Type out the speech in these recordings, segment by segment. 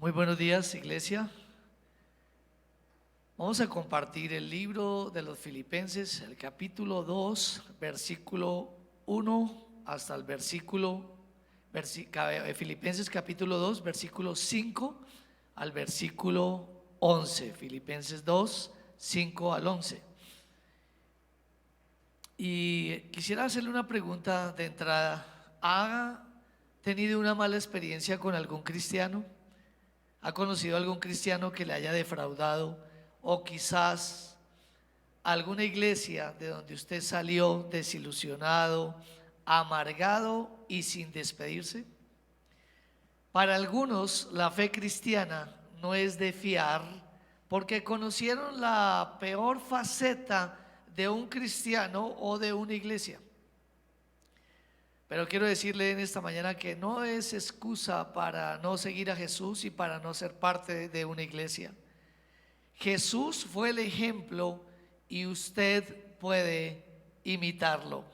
Muy buenos días, iglesia. Vamos a compartir el libro de los Filipenses, el capítulo 2, versículo 1 hasta el Filipenses capítulo 2, versículo 5 al versículo 11. Filipenses 2, 5 al 11. Y quisiera hacerle una pregunta de entrada. ¿Ha tenido una mala experiencia con algún cristiano? ¿Ha conocido a algún cristiano que le haya defraudado? O quizás alguna iglesia de donde usted salió desilusionado, amargado y sin despedirse. Para algunos la fe cristiana no es de fiar porque conocieron la peor faceta de un cristiano o de una iglesia. Pero quiero decirle en esta mañana que no es excusa para no seguir a Jesús y para no ser parte de una iglesia. Jesús fue el ejemplo y usted puede imitarlo.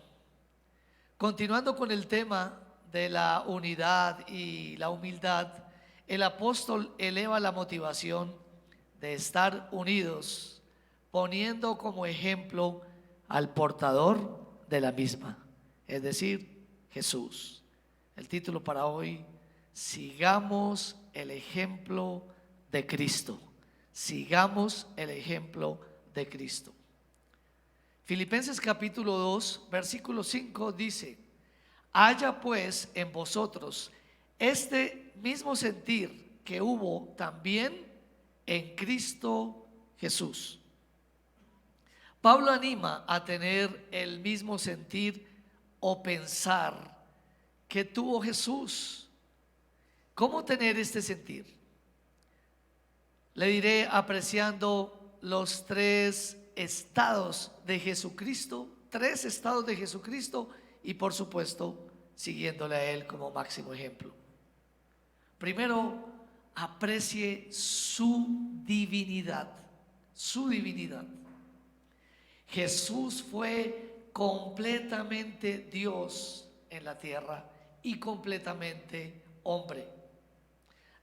Continuando con el tema de la unidad y la humildad, el apóstol eleva la motivación de estar unidos, poniendo como ejemplo al portador de la misma, es decir, Jesús. El título para hoy: sigamos el ejemplo de Cristo. Sigamos el ejemplo de Cristo. Filipenses capítulo 2, versículo 5 dice: haya pues en vosotros este mismo sentir que hubo también en Cristo Jesús. Pablo anima a tener el mismo sentir o pensar que tuvo Jesús. ¿Cómo tener este sentir? Le diré apreciando los tres estados de Jesucristo, tres estados de Jesucristo, y por supuesto siguiéndole a Él como máximo ejemplo. Primero, aprecie su divinidad, su divinidad. Jesús fue completamente Dios en la tierra y completamente hombre.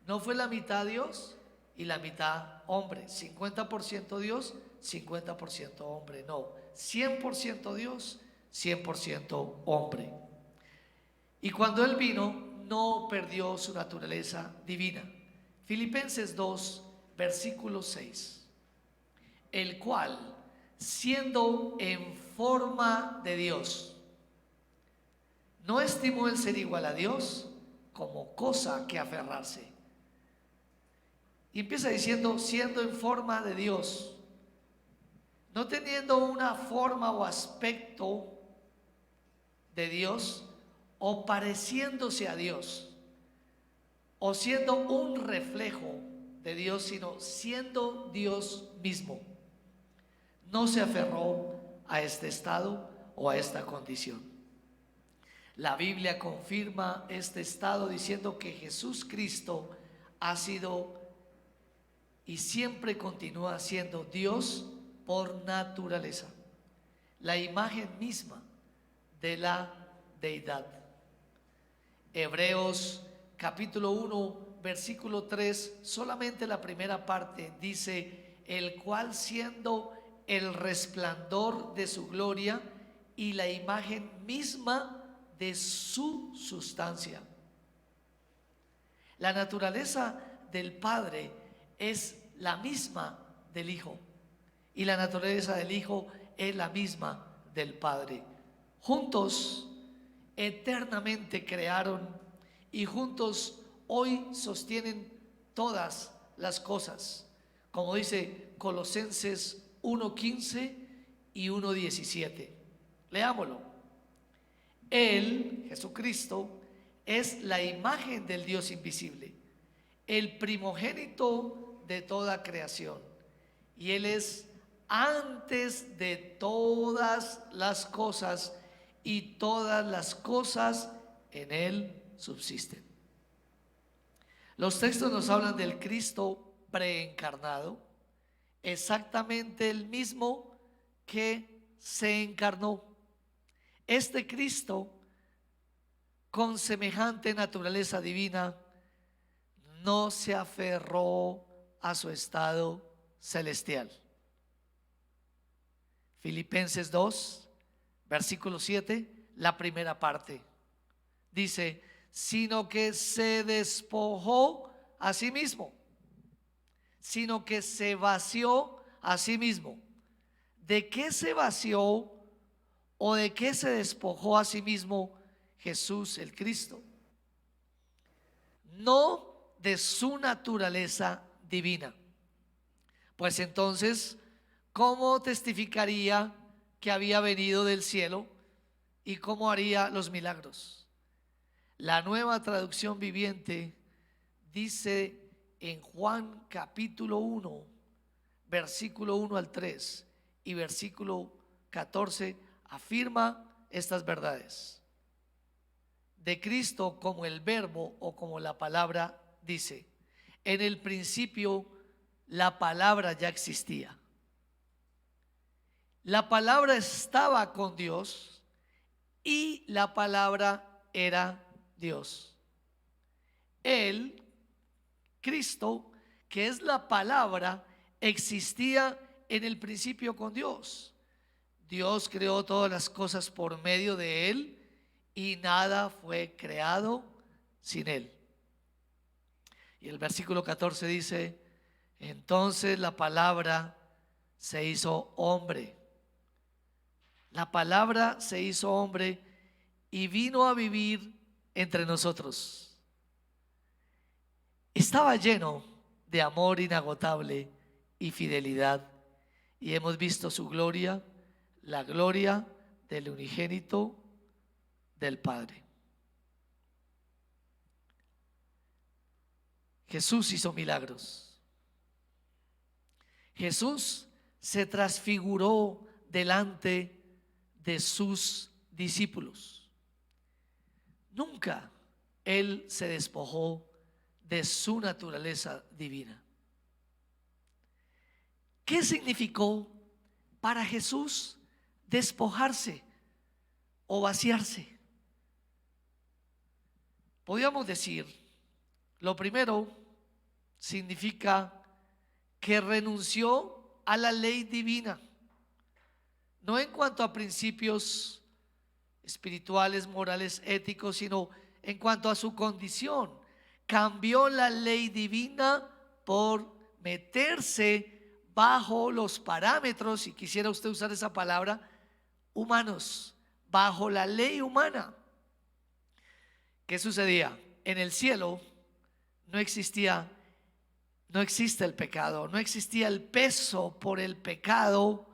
No fue la mitad Dios y la mitad hombre, 50% Dios, 50% hombre, no, 100% Dios, 100% hombre. Y cuando Él vino, no perdió su naturaleza divina. Filipenses 2, versículo 6, el cual, siendo en forma de Dios, no estimó el ser igual a Dios como cosa que aferrarse. Y empieza diciendo, siendo en forma de Dios, no teniendo una forma o aspecto de Dios, o pareciéndose a Dios, o siendo un reflejo de Dios, sino siendo Dios mismo. No se aferró a este estado o a esta condición. La Biblia confirma este estado diciendo que Jesús Cristo ha sido y siempre continúa siendo Dios por naturaleza, la imagen misma de la deidad. Hebreos capítulo 1, versículo 3, solamente la primera parte dice: el cual, siendo el resplandor de su gloria y la imagen misma de su sustancia. La naturaleza del Padre es la misma del Hijo y la naturaleza del Hijo es la misma del Padre. Juntos eternamente crearon y juntos hoy sostienen todas las cosas, como dice Colosenses 1:15 y 1:17. Leámoslo. Él, Jesucristo, es la imagen del Dios invisible, el primogénito de toda creación, y Él es antes de todas las cosas, y todas las cosas en Él subsisten. Los textos nos hablan del Cristo preencarnado, exactamente el mismo que se encarnó. Este Cristo, con semejante naturaleza divina, no se aferró a su estado celestial. Filipenses 2, versículo 7, la primera parte. Dice, sino que se despojó a sí mismo, sino que se vació a sí mismo. ¿De qué se vació o de qué se despojó a sí mismo Jesús el Cristo? No de su naturaleza divina. Pues entonces, ¿cómo testificaría que había venido del cielo y cómo haría los milagros? La Nueva Traducción Viviente dice en Juan capítulo 1, versículo 1 al 3 y versículo 14, afirma estas verdades. De Cristo como el verbo o como la palabra, dice, en el principio la palabra ya existía. La palabra estaba con Dios y la palabra era Dios. Él, Cristo, que es la palabra, existía en el principio con Dios. Dios creó todas las cosas por medio de Él y nada fue creado sin Él. Y el versículo 14 dice, entonces la palabra se hizo hombre. La palabra se hizo hombre y vino a vivir entre nosotros. Estaba lleno de amor inagotable y fidelidad, y hemos visto su gloria, la gloria del unigénito del Padre. Jesús hizo milagros. Jesús se transfiguró delante de sus discípulos. Nunca Él se despojó de su naturaleza divina. ¿Qué significó para Jesús despojarse o vaciarse? Podríamos decir, lo primero significa que renunció a la ley divina, no en cuanto a principios espirituales, morales, éticos, sino en cuanto a su condición. Cambió la ley divina por meterse bajo los parámetros, si quisiera usted usar esa palabra, humanos, bajo la ley humana. ¿Qué sucedía? En el cielo no existe el pecado, no existía el peso por el pecado.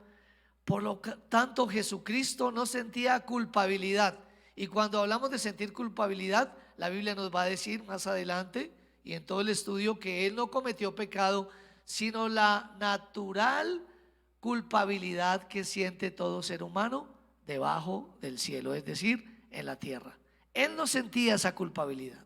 Por lo tanto, Jesucristo no sentía culpabilidad. Y cuando hablamos de sentir culpabilidad, la Biblia nos va a decir más adelante y en todo el estudio que Él no cometió pecado, sino la natural culpabilidad que siente todo ser humano debajo del cielo, es decir, en la tierra. Él no sentía esa culpabilidad.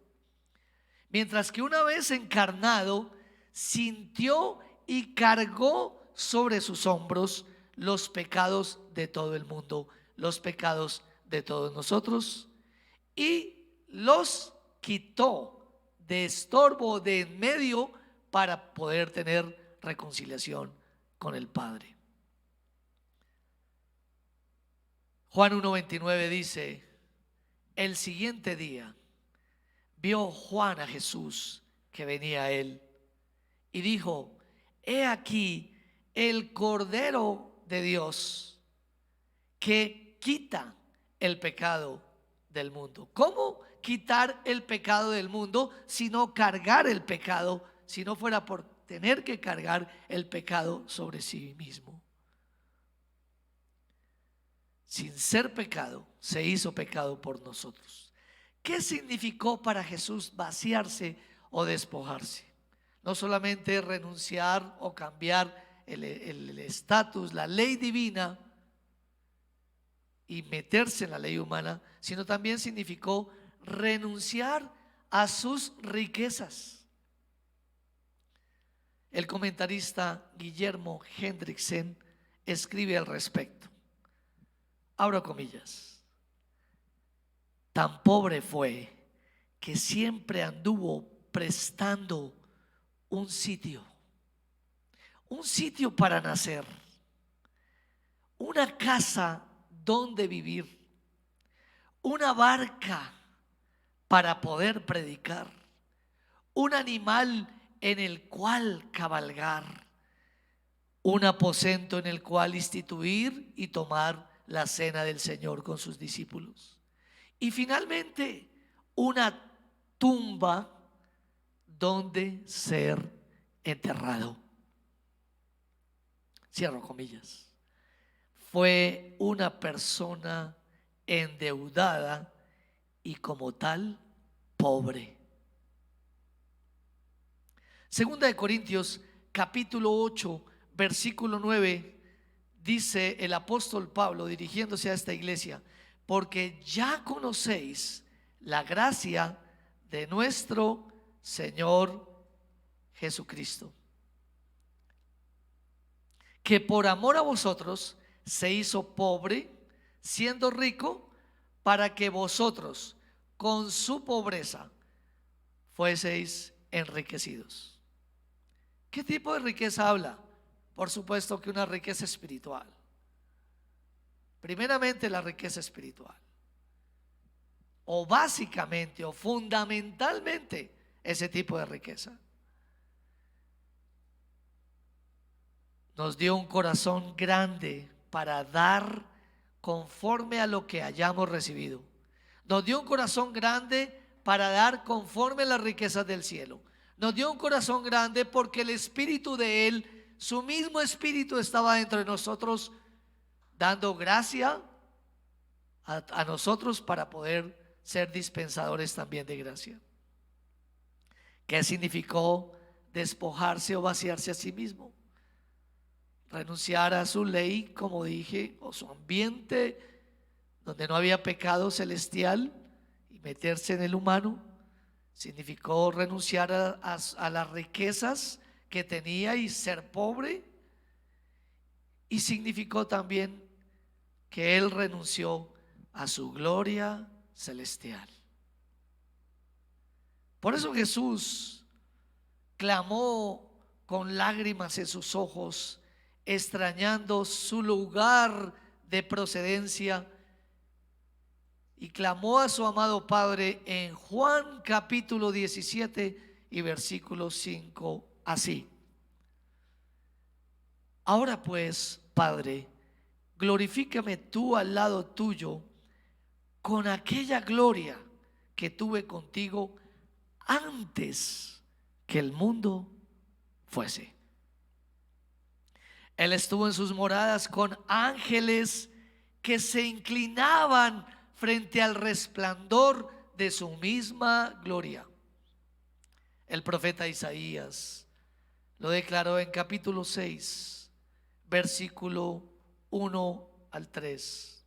Mientras que una vez encarnado, sintió y cargó sobre sus hombros los pecados de todo el mundo, los pecados de todos nosotros, y los quitó de estorbo de en medio para poder tener reconciliación con el Padre. Juan 1:29 dice, el siguiente día vio Juan a Jesús que venía a él y dijo, he aquí el Cordero de Dios que quita el pecado del mundo. ¿Cómo quitar el pecado del mundo si no cargar el pecado, si no fuera por tener que cargar el pecado sobre sí mismo? Sin ser pecado, se hizo pecado por nosotros. ¿Qué significó para Jesús vaciarse o despojarse? No solamente renunciar o cambiar el estatus, la ley divina y meterse en la ley humana, sino también significó renunciar a sus riquezas. El comentarista Guillermo Hendrickson escribe al respecto. Abro comillas. Tan pobre fue que siempre anduvo prestando un sitio para nacer, una casa donde vivir, una barca para poder predicar, un animal en el cual cabalgar, un aposento en el cual instituir y tomar la cena del Señor con sus discípulos. Y finalmente, una tumba donde ser enterrado. Cierro comillas. Fue una persona endeudada y como tal pobre. Segunda de Corintios capítulo 8 versículo 9 dice el apóstol Pablo dirigiéndose a esta iglesia: porque ya conocéis la gracia de nuestro Señor Jesucristo, que por amor a vosotros se hizo pobre, siendo rico, para que vosotros con su pobreza fueseis enriquecidos. ¿Qué tipo de riqueza habla? Por supuesto que una riqueza espiritual. Primeramente la riqueza espiritual, o básicamente o fundamentalmente ese tipo de riqueza. Nos dio un corazón grande para dar conforme a lo que hayamos recibido. Nos dio un corazón grande para dar conforme a las riquezas del cielo. Nos dio un corazón grande porque el espíritu de Él, su mismo espíritu, estaba dentro de nosotros, dando gracia a nosotros para poder ser dispensadores también de gracia. ¿Qué significó despojarse o vaciarse a sí mismo? Renunciar a su ley, como dije, o su ambiente donde no había pecado celestial, y meterse en el humano. Significó renunciar a las riquezas que tenía y ser pobre. Y significó también que Él renunció a su gloria celestial. Por eso Jesús clamó con lágrimas en sus ojos, extrañando su lugar de procedencia, y clamó a su amado Padre en Juan capítulo 17 y versículo 5 así: ahora pues, Padre, glorifícame tú al lado tuyo con aquella gloria que tuve contigo antes que el mundo fuese. Él estuvo en sus moradas con ángeles que se inclinaban frente al resplandor de su misma gloria. El profeta Isaías lo declaró en capítulo 6, versículo 1 al 3.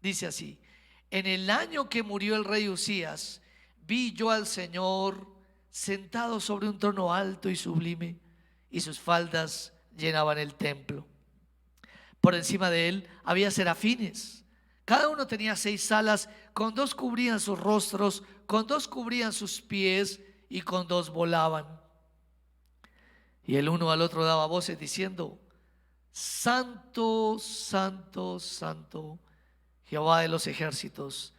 Dice así: en el año que murió el rey Usías, vi yo al Señor sentado sobre un trono alto y sublime, y sus faldas llenaban el templo. Por encima de él había serafines. Cada uno tenía 6 alas, con 2 cubrían sus rostros, con 2 cubrían sus pies, y con 2 volaban. Y el uno al otro daba voces diciendo: Santo, santo, santo, Jehová de los ejércitos,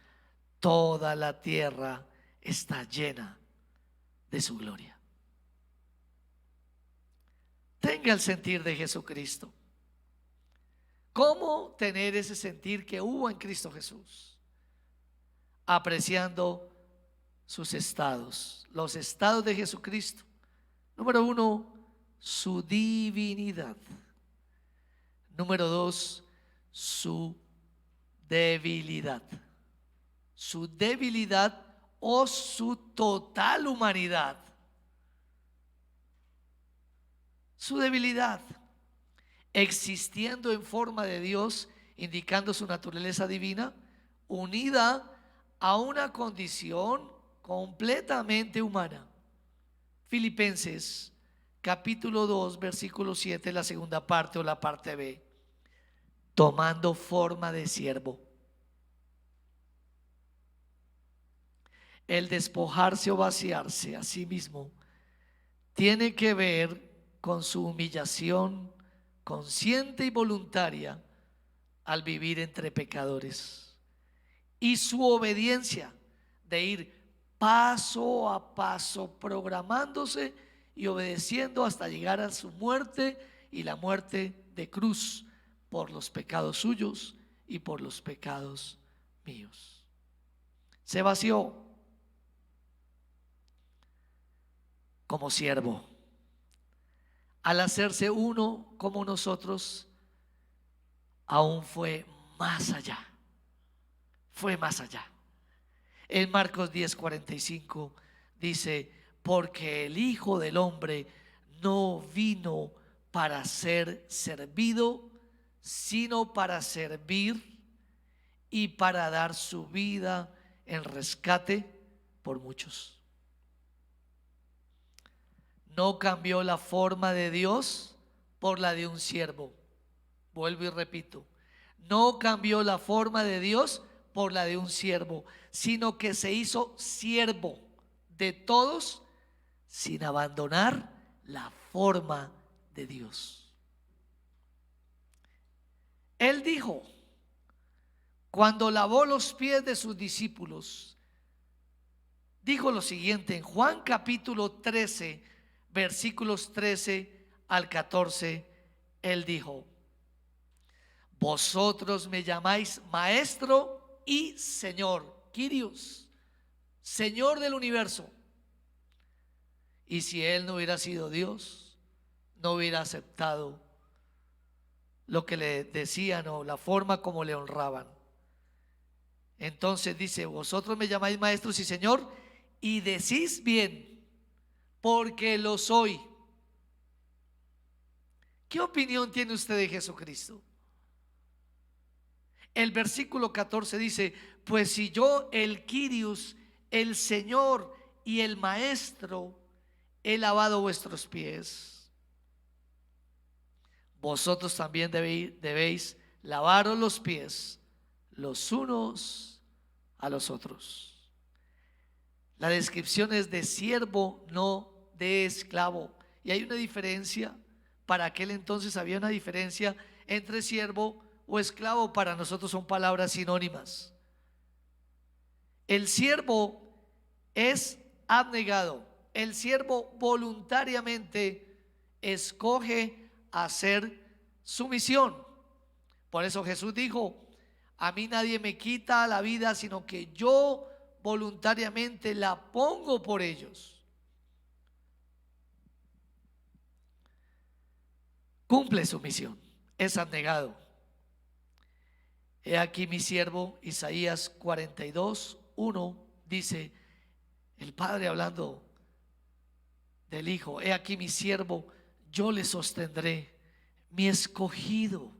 toda la tierra está llena de su gloria. Tenga el sentir de Jesucristo. ¿Cómo tener ese sentir que hubo en Cristo Jesús? Apreciando sus estados, los estados de Jesucristo. Número 1, su divinidad. Número 2, su debilidad. Su debilidad o su total humanidad. Su debilidad, existiendo en forma de Dios, indicando su naturaleza divina, unida a una condición completamente humana. Filipenses capítulo 2 versículo 7, la segunda parte o la parte B: tomando forma de siervo, el despojarse o vaciarse a sí mismo tiene que ver con su humillación consciente y voluntaria al vivir entre pecadores, y su obediencia de ir paso a paso programándose y obedeciendo hasta llegar a su muerte, y la muerte de cruz por los pecados suyos y por los pecados míos. Se vació como siervo. Al hacerse uno como nosotros, aún fue más allá. Fue más allá. En Marcos 10:45 dice: porque el Hijo del Hombre no vino para ser servido, sino para servir y para dar su vida en rescate por muchos. No cambió la forma de Dios por la de un siervo. Vuelvo y repito, no cambió la forma de Dios por la de un siervo, sino que se hizo siervo de todos sin abandonar la forma de Dios. Él dijo, cuando lavó los pies de sus discípulos, dijo lo siguiente en Juan capítulo 13, versículos 13 al 14. Él dijo: vosotros me llamáis maestro y Señor, Kyrios, Señor del universo. Y si Él no hubiera sido Dios, no hubiera aceptado lo que le decían o la forma como le honraban. Entonces dice: vosotros me llamáis maestros y Señor, y decís bien, porque lo soy. ¿Qué opinión tiene usted de Jesucristo? El versículo 14 dice: pues si yo, el Kyrios, el Señor y el Maestro, he lavado vuestros pies, vosotros también debéis lavaros los pies los unos a los otros. La descripción es de siervo, no de esclavo. Y hay una diferencia. Para aquel entonces había una diferencia entre siervo o esclavo. Para nosotros son palabras sinónimas. El siervo es abnegado. El siervo voluntariamente escoge hacer su misión. Por eso Jesús dijo: a mí nadie me quita la vida, sino que yo voluntariamente la pongo por ellos. Cumple su misión, es abnegado. He aquí mi siervo. Isaías 42:1 dice el Padre hablando del Hijo: he aquí mi siervo, yo le sostendré, mi escogido,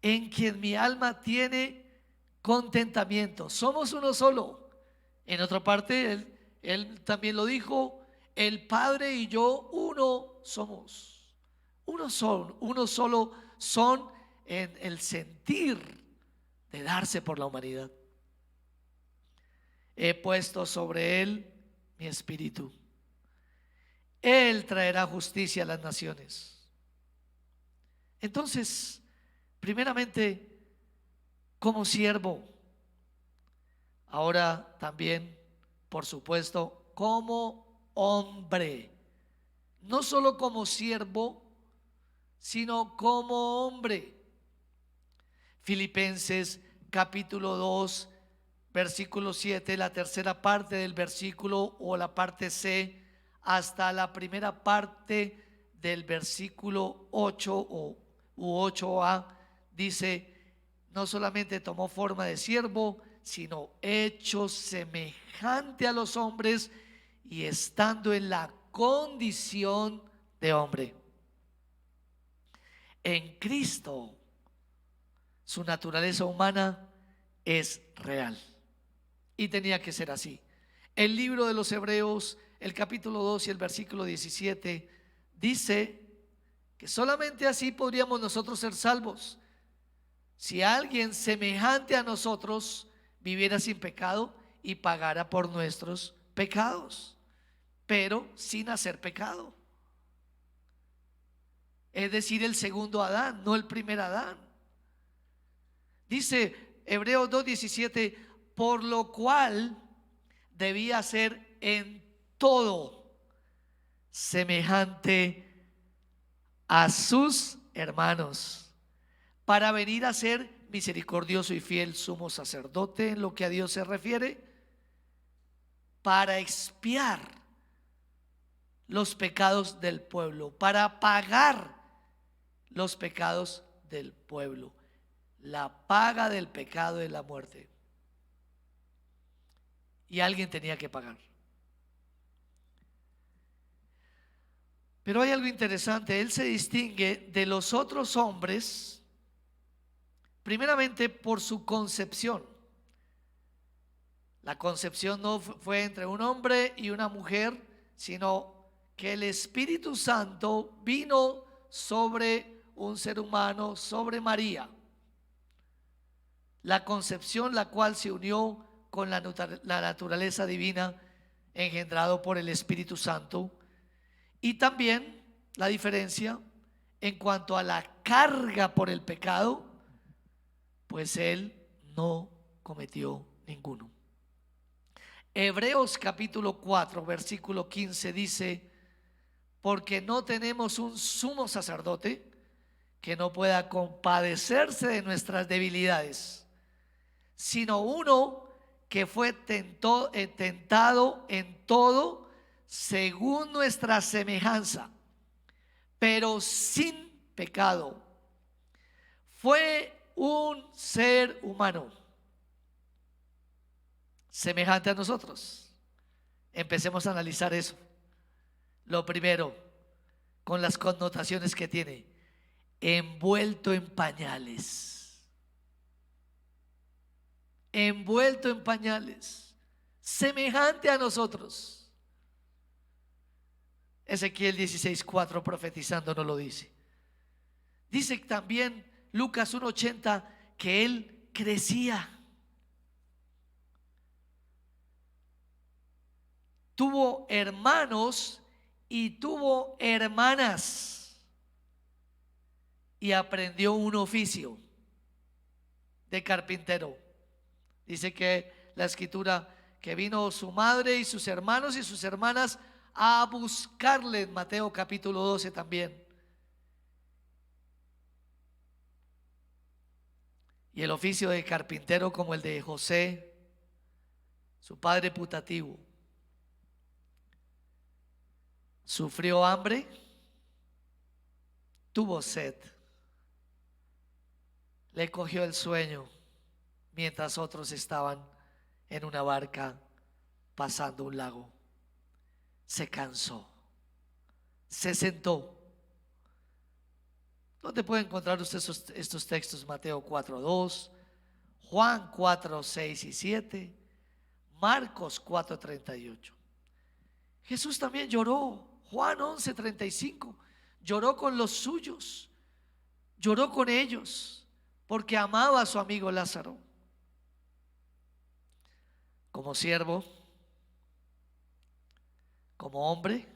en quien mi alma tiene contentamiento. Somos uno solo. En otra parte él también lo dijo: el Padre y yo uno somos. Uno solo son en el sentir de darse por la humanidad. He puesto sobre él mi espíritu. Él traerá justicia a las naciones. Entonces, primeramente, como siervo, ahora también, por supuesto, como hombre. No solo como siervo, sino como hombre. Filipenses capítulo 2, versículo 7, la tercera parte del versículo, o la parte C, hasta la primera parte del versículo 8 u 8a, dice: no solamente tomó forma de siervo, sino hecho semejante a los hombres, y estando en la condición de hombre. En Cristo su naturaleza humana es real, y tenía que ser así. El libro de los Hebreos, el capítulo 2 y el versículo 17 dice que solamente así podríamos nosotros ser salvos: si alguien semejante a nosotros viviera sin pecado y pagara por nuestros pecados, pero sin hacer pecado. Es decir, el segundo Adán, no el primer Adán. Dice Hebreos 2:17, por lo cual debía ser en todo semejante a sus hermanos, para venir a ser misericordioso y fiel sumo sacerdote en lo que a Dios se refiere, para expiar los pecados del pueblo, para pagar los pecados del pueblo. La paga del pecado es la muerte, y alguien tenía que pagar. Pero hay algo interesante: él se distingue de los otros hombres primeramente por su concepción. La concepción no fue entre un hombre y una mujer, sino que el Espíritu Santo vino sobre un ser humano, sobre María. La concepción, la cual se unió con la naturaleza divina engendrado por el Espíritu Santo. Y también la diferencia en cuanto a la carga por el pecado, pues él no cometió ninguno. Hebreos capítulo 4 versículo 15 dice: porque no tenemos un sumo sacerdote que no pueda compadecerse de nuestras debilidades, sino uno que fue tentado en todo según nuestra semejanza, pero sin pecado. Fue un ser humano semejante a nosotros. Empecemos a analizar eso. Lo primero, con las connotaciones que tiene: envuelto en pañales. Envuelto en pañales, semejante a nosotros. Ezequiel 16:4 profetizando nos lo dice. Dice también Lucas 1:80 que él crecía. Tuvo hermanos y tuvo hermanas, y aprendió un oficio de carpintero. Dice que la escritura que vino su madre y sus hermanos y sus hermanas a buscarle, en Mateo capítulo 12 también. Y el oficio de carpintero, como el de José, su padre putativo, sufrió hambre, tuvo sed, le cogió el sueño mientras otros estaban en una barca pasando un lago. Se cansó, se sentó. ¿Dónde puede encontrar usted estos textos? Mateo 4:2, Juan 4:6 y 7, Marcos 4:38. Jesús también lloró. Juan 11:35, lloró con los suyos, lloró con ellos porque amaba a su amigo Lázaro. Como siervo, como hombre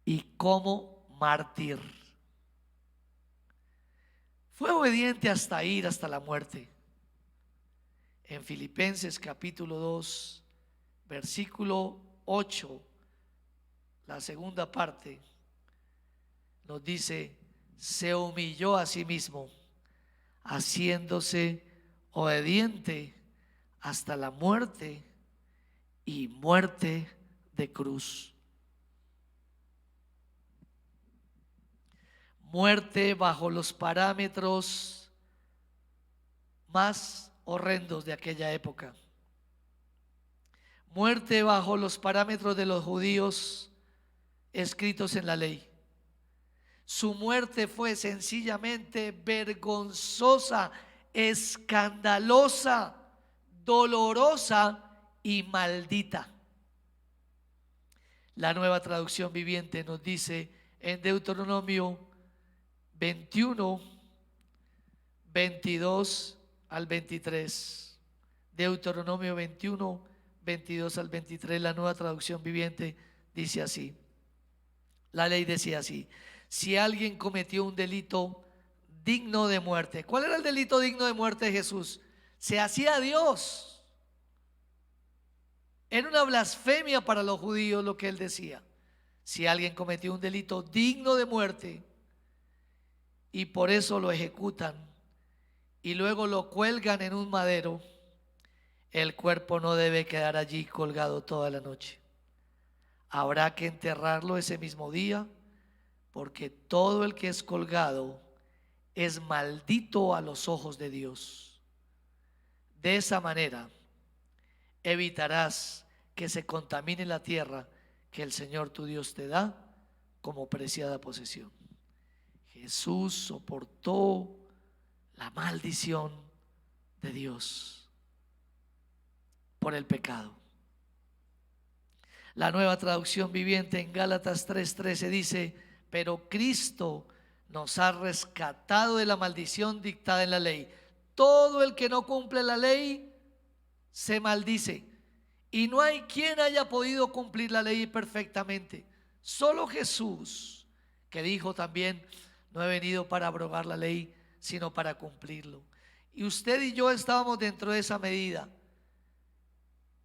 y como mártir, fue obediente hasta ir hasta la muerte. En Filipenses capítulo 2 versículo 8, la segunda parte, nos dice: se humilló a sí mismo, haciéndose obediente hasta la muerte, y muerte de cruz. Muerte bajo los parámetros más horrendos de aquella época. Muerte bajo los parámetros de los judíos escritos en la ley. Su muerte fue sencillamente vergonzosa, escandalosa, dolorosa y maldita. La Nueva Traducción Viviente nos dice en Deuteronomio 21, 22 al 23, Deuteronomio 21, 22 al 23, la Nueva Traducción Viviente, dice así. La ley decía así: si alguien cometió un delito digno de muerte. ¿Cuál era el delito digno de muerte de Jesús? Se hacía Dios. Era una blasfemia para los judíos lo que él decía. Si alguien cometió un delito digno de muerte y por eso lo ejecutan y luego lo cuelgan en un madero, el cuerpo no debe quedar allí colgado toda la noche. Habrá que enterrarlo ese mismo día, porque todo el que es colgado es maldito a los ojos de Dios. De esa manera evitarás que se contamine la tierra que el Señor tu Dios te da como preciada posesión. Jesús soportó la maldición de Dios por el pecado. La Nueva Traducción Viviente en Gálatas 3:13 dice: pero Cristo nos ha rescatado de la maldición dictada en la ley. Todo el que no cumple la ley se maldice, y no hay quien haya podido cumplir la ley perfectamente. Solo Jesús, que dijo también: no he venido para abrogar la ley, sino para cumplirlo. Y usted y yo estábamos dentro de esa medida.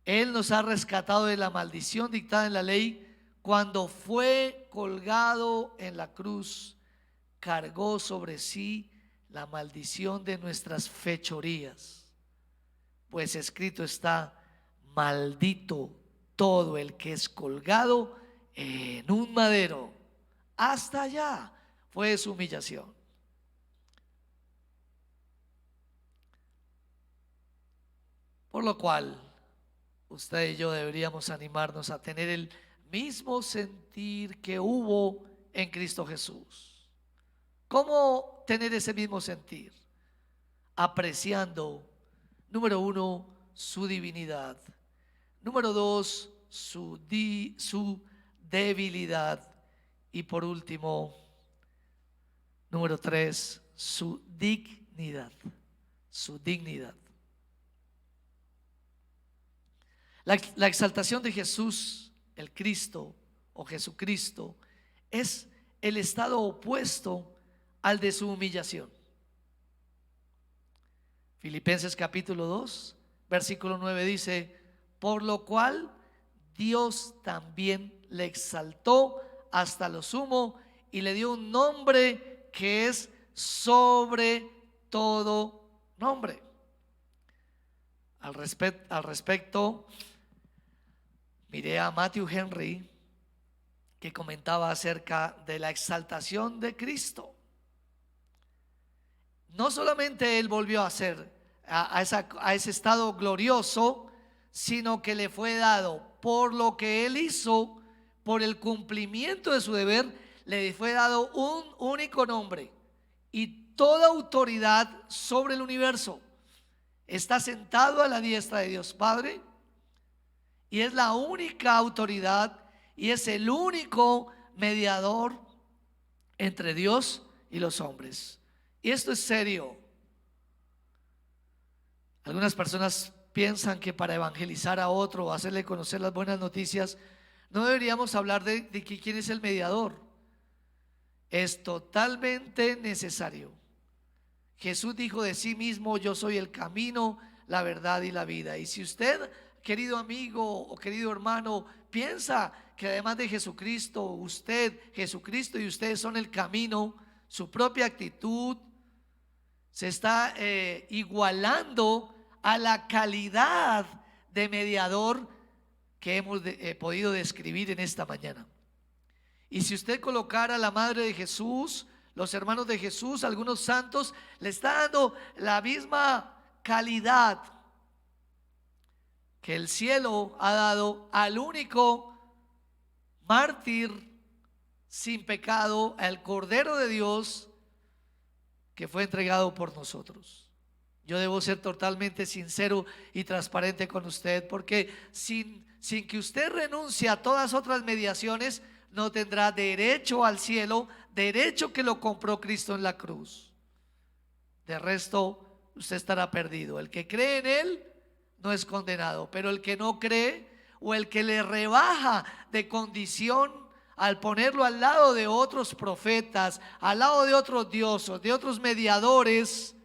Él nos ha rescatado de la maldición dictada en la ley cuando fue colgado en la cruz. Cargó sobre sí la maldición de nuestras fechorías, pues escrito está: maldito todo el que es colgado en un madero. Hasta allá fue su humillación. Por lo cual usted y yo deberíamos animarnos a tener el mismo sentir que hubo en Cristo Jesús. ¿Cómo tener ese mismo sentir? Apreciando, número uno, su divinidad. Número dos, su debilidad. Y por último, número tres, su dignidad. Su dignidad. La exaltación de Jesús, el Cristo o Jesucristo, es el estado opuesto al de su humillación. Filipenses capítulo 2, versículo 9 dice: por lo cual Dios también le exaltó hasta lo sumo y le dio un nombre que es sobre todo nombre. Al respecto, miré a Matthew Henry, que comentaba acerca de la exaltación de Cristo. No solamente él volvió a ser a ese estado glorioso, sino que le fue dado por lo que él hizo, por el cumplimiento de su deber, le fue dado un único nombre y toda autoridad sobre el universo. Está sentado a la diestra de Dios Padre y es la única autoridad y es el único mediador entre Dios y los hombres. Y esto es serio. Algunas personas piensan que para evangelizar a otro o hacerle conocer las buenas noticias no deberíamos hablar de quién es el mediador. Es totalmente necesario. Jesús dijo de sí mismo: yo soy el camino, la verdad y la vida. Y si usted, querido amigo o querido hermano, piensa que además de Jesucristo, usted, Jesucristo y ustedes son el camino, su propia actitud se está igualando a la calidad de mediador que hemos podido describir en esta mañana. Y si usted colocara a la madre de Jesús, los hermanos de Jesús, algunos santos, le está dando la misma calidad que el cielo ha dado al único mártir sin pecado, al Cordero de Dios, que fue entregado por nosotros. Yo debo ser totalmente sincero y transparente con usted, porque sin que usted renuncie a todas otras mediaciones, no tendrá derecho al cielo, derecho que lo compró Cristo en la cruz. De resto, usted estará perdido. El que cree en Él no es condenado. Pero el que no cree, o el que le rebaja de condición al ponerlo al lado de otros profetas, al lado de otros dioses, de otros mediadores,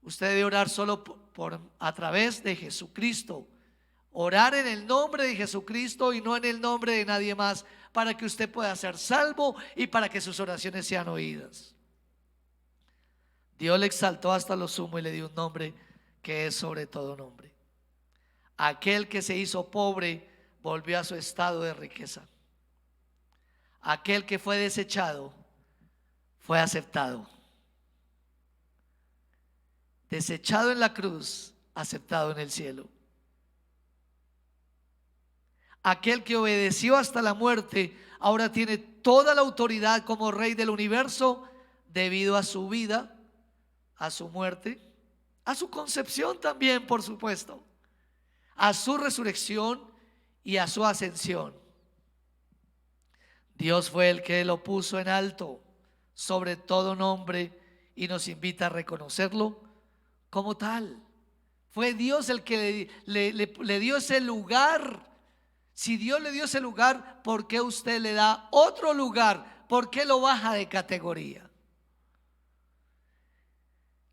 usted debe orar solo a través de Jesucristo. Orar en el nombre de Jesucristo y no en el nombre de nadie más, para que usted pueda ser salvo y para que sus oraciones sean oídas. Dios le exaltó hasta lo sumo y le dio un nombre que es sobre todo nombre. Aquel que se hizo pobre volvió a su estado de riqueza. Aquel que fue desechado fue aceptado. Desechado en la cruz, aceptado en el cielo. Aquel que obedeció hasta la muerte ahora tiene toda la autoridad como rey del universo, debido a su vida, a su muerte, a su concepción también, por supuesto, a su resurrección y a su ascensión. Dios fue el que lo puso en alto sobre todo nombre y nos invita a reconocerlo como tal. Fue Dios el que le dio ese lugar. Si Dios le dio ese lugar, ¿por qué usted le da otro lugar? ¿Por qué lo baja de categoría?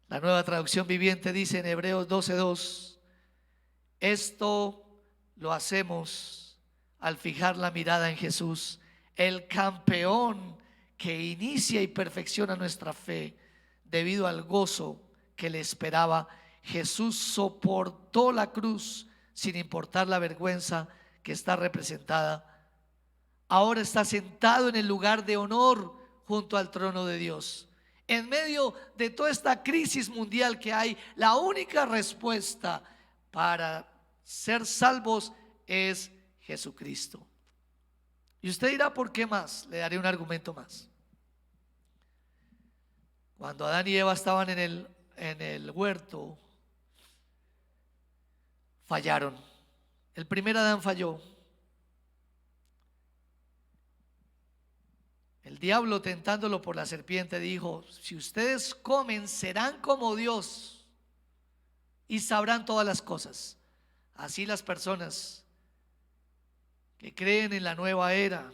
La Nueva Traducción Viviente dice en Hebreos 12:2: esto lo hacemos al fijar la mirada en Jesús, el campeón que inicia y perfecciona nuestra fe. Debido al gozo que le esperaba, Jesús soportó la cruz sin importar la vergüenza que está representada. Ahora está sentado en el lugar de honor junto al trono de Dios. En medio de toda esta crisis mundial que hay, la única respuesta para ser salvos es Jesucristo. Y usted dirá, ¿por qué más? Le daré un argumento más. Cuando Adán y Eva estaban en el huerto, fallaron. El primer Adán falló. El diablo, tentándolo por la serpiente, dijo: si ustedes comen, serán como Dios y sabrán todas las cosas. Así las personas que creen en la nueva era,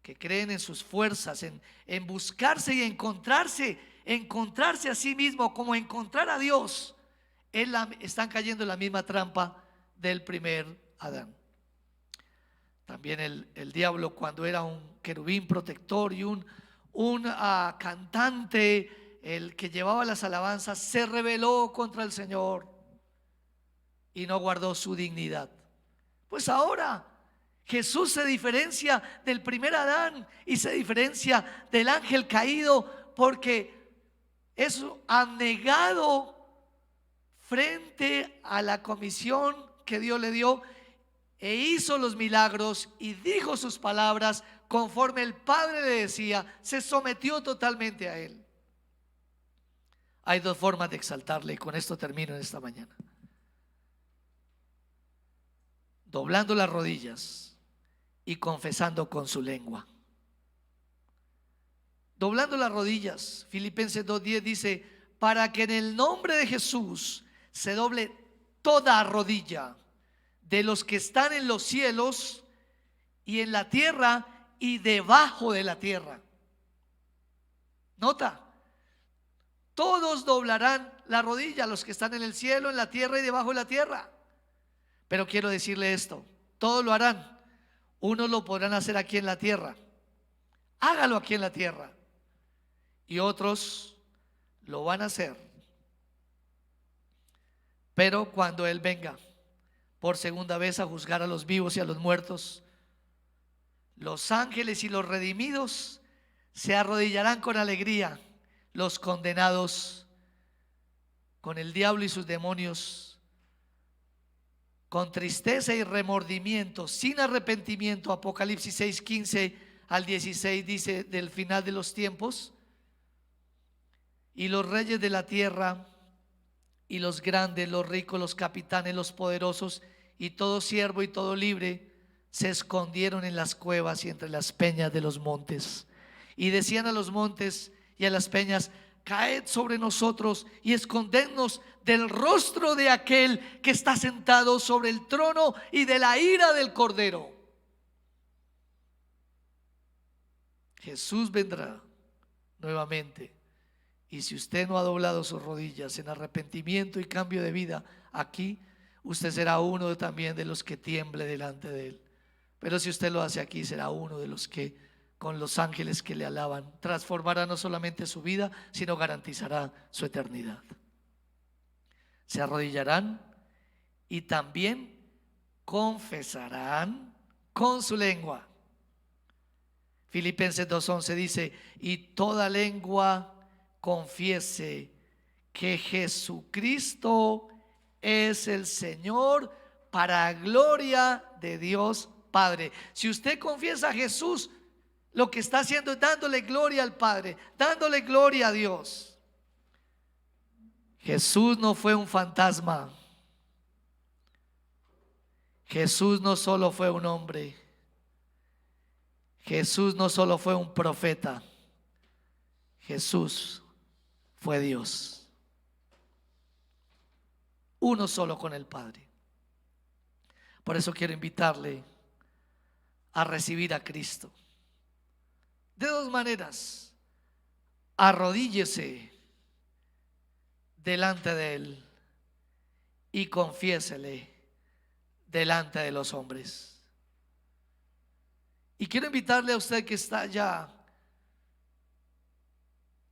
que creen en sus fuerzas, en buscarse y encontrarse a sí mismo, como encontrar a Dios, están cayendo en la misma trampa del primer Adán. También el diablo, cuando era un querubín protector y un cantante, el que llevaba las alabanzas, se rebeló contra el Señor y no guardó su dignidad. Pues ahora Jesús se diferencia del primer Adán y se diferencia del ángel caído, porque es abnegado frente a la comisión que Dios le dio, e hizo los milagros y dijo sus palabras conforme el Padre le decía. Se sometió totalmente a él. Hay dos formas de exaltarle, y con esto termino en esta mañana: doblando las rodillas y confesando con su lengua. Doblando las rodillas, Filipenses 2:10 dice: para que en el nombre de Jesús se doble toda rodilla, de los que están en los cielos y en la tierra y debajo de la tierra. Nota, todos doblarán la rodilla, los que están en el cielo, en la tierra y debajo de la tierra. Pero quiero decirle esto: todos lo harán. Unos lo podrán hacer aquí en la tierra, hágalo aquí en la tierra, y otros lo van a hacer, pero cuando Él venga por segunda vez a juzgar a los vivos y a los muertos, los ángeles y los redimidos se arrodillarán con alegría. Los condenados, con el diablo y sus demonios, con tristeza y remordimiento, sin arrepentimiento. Apocalipsis 6:15 al 16 dice del final de los tiempos: y los reyes de la tierra, y los grandes, los ricos, los capitanes, los poderosos, y todo siervo y todo libre, se escondieron en las cuevas y entre las peñas de los montes, y decían a los montes y a las peñas: caed sobre nosotros y escondednos del rostro de aquel que está sentado sobre el trono y de la ira del Cordero. Jesús vendrá nuevamente, y si usted no ha doblado sus rodillas en arrepentimiento y cambio de vida aquí, usted será uno también de los que tiemble delante de él. Pero si usted lo hace aquí, será uno de los que, con los ángeles que le alaban, transformará no solamente su vida, sino garantizará su eternidad. Se arrodillarán y también confesarán con su lengua. Filipenses 2:11 dice: y toda lengua confiese que Jesucristo es el Señor, para gloria de Dios Padre. Si usted confiesa a Jesús, lo que está haciendo es dándole gloria al Padre, dándole gloria a Dios. Jesús no fue un fantasma. Jesús no solo fue un hombre. Jesús no solo fue un profeta. Jesús fue Dios, uno solo con el Padre. Por eso quiero invitarle a recibir a Cristo de dos maneras: arrodíllese delante de Él y confiésele delante de los hombres. Y quiero invitarle a usted que está allá,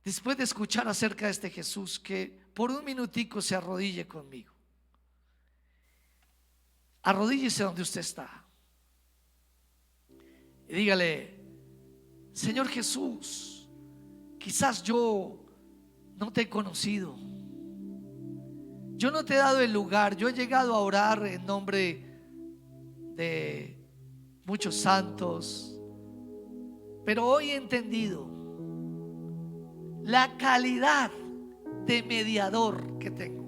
después de escuchar acerca de este Jesús, que por un minutico se arrodille conmigo. Arrodíllese donde usted está y dígale: Señor Jesús, quizás yo no te he conocido, yo no te he dado el lugar, yo he llegado a orar en nombre de muchos santos, pero hoy he entendido la calidad de mediador que tengo.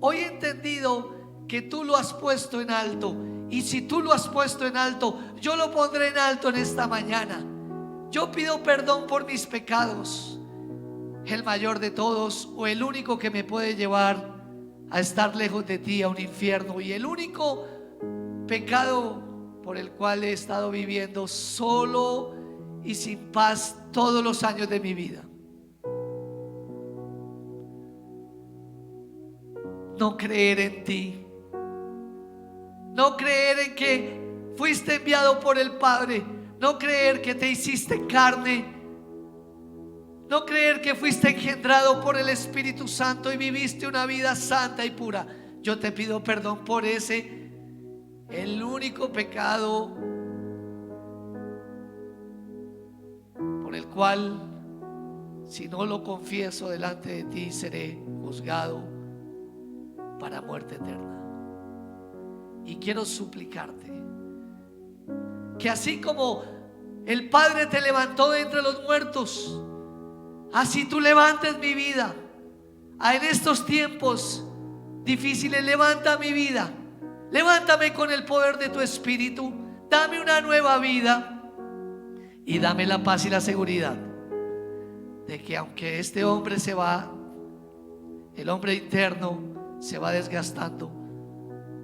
Hoy he entendido que tú lo has puesto en alto, y si tú lo has puesto en alto, yo lo pondré en alto en esta mañana. Yo pido perdón por mis pecados, el mayor de todos, o el único que me puede llevar a estar lejos de ti, a un infierno, y el único pecado por el cual he estado viviendo solo y sin paz todos los años de mi vida. No creer en ti, no creer en que fuiste enviado por el Padre, no creer que te hiciste carne, no creer que fuiste engendrado por el Espíritu Santo y viviste una vida santa y pura. Yo te pido perdón por ese, el único pecado por el cual, si no lo confieso delante de ti, seré juzgado para muerte eterna. Y quiero suplicarte que así como el Padre te levantó de entre los muertos, así tú levantes mi vida. En estos tiempos difíciles, levanta mi vida, levántame con el poder de tu Espíritu, dame una nueva vida y dame la paz y la seguridad de que aunque este hombre se va, el hombre interno se va desgastando,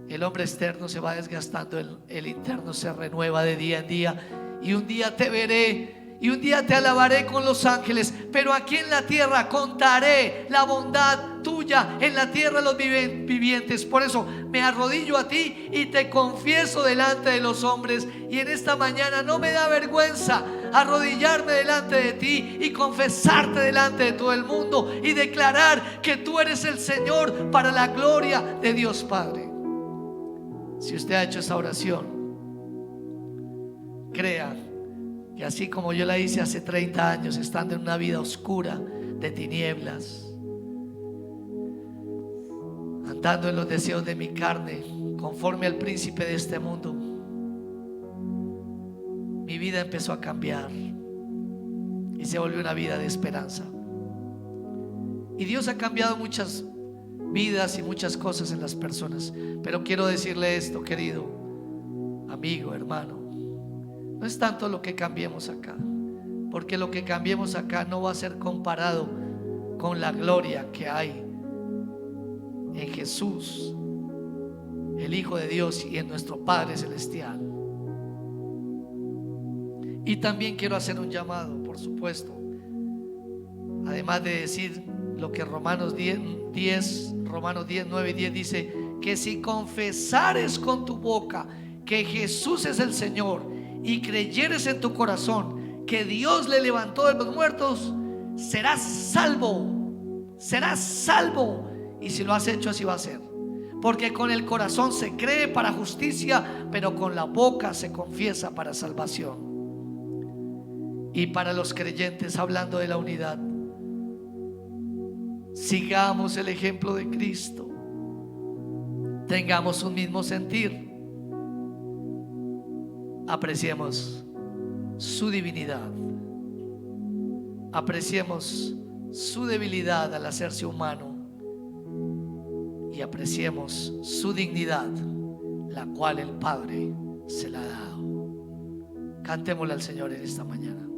el hombre externo se va desgastando, el interno se renueva de día en día, y un día te veré y un día te alabaré con los ángeles, pero aquí en la tierra contaré la bondad tuya en la tierra de los vivientes. Por eso me arrodillo a ti y te confieso delante de los hombres, y en esta mañana no me da vergüenza arrodillarme delante de ti y confesarte delante de todo el mundo y declarar que tú eres el Señor, para la gloria de Dios Padre. Si usted ha hecho esa oración, crea que así como yo la hice hace 30 años, estando en una vida oscura de tinieblas, andando en los deseos de mi carne, conforme al príncipe de este mundo, mi vida empezó a cambiar y se volvió una vida de esperanza. Y Dios ha cambiado muchas vidas y muchas cosas en las personas, pero quiero decirle esto, querido amigo, hermano: no es tanto lo que cambiemos acá, porque lo que cambiemos acá no va a ser comparado con la gloria que hay en Jesús, el Hijo de Dios, y en nuestro Padre Celestial. Y también quiero hacer un llamado, por supuesto, además de decir lo que Romanos 10, 9 y 10 dice, que si confesares con tu boca que Jesús es el Señor y creyeres en tu corazón que Dios le levantó de los muertos, serás salvo. Serás salvo. Y si lo has hecho, así va a ser. Porque con el corazón se cree para justicia, pero con la boca se confiesa para salvación. Y para los creyentes, hablando de la unidad, sigamos el ejemplo de Cristo. Tengamos un mismo sentir. Apreciemos su divinidad. Apreciemos su debilidad al hacerse humano. Y apreciemos su dignidad, la cual el Padre se la ha dado. Cantémosle al Señor en esta mañana.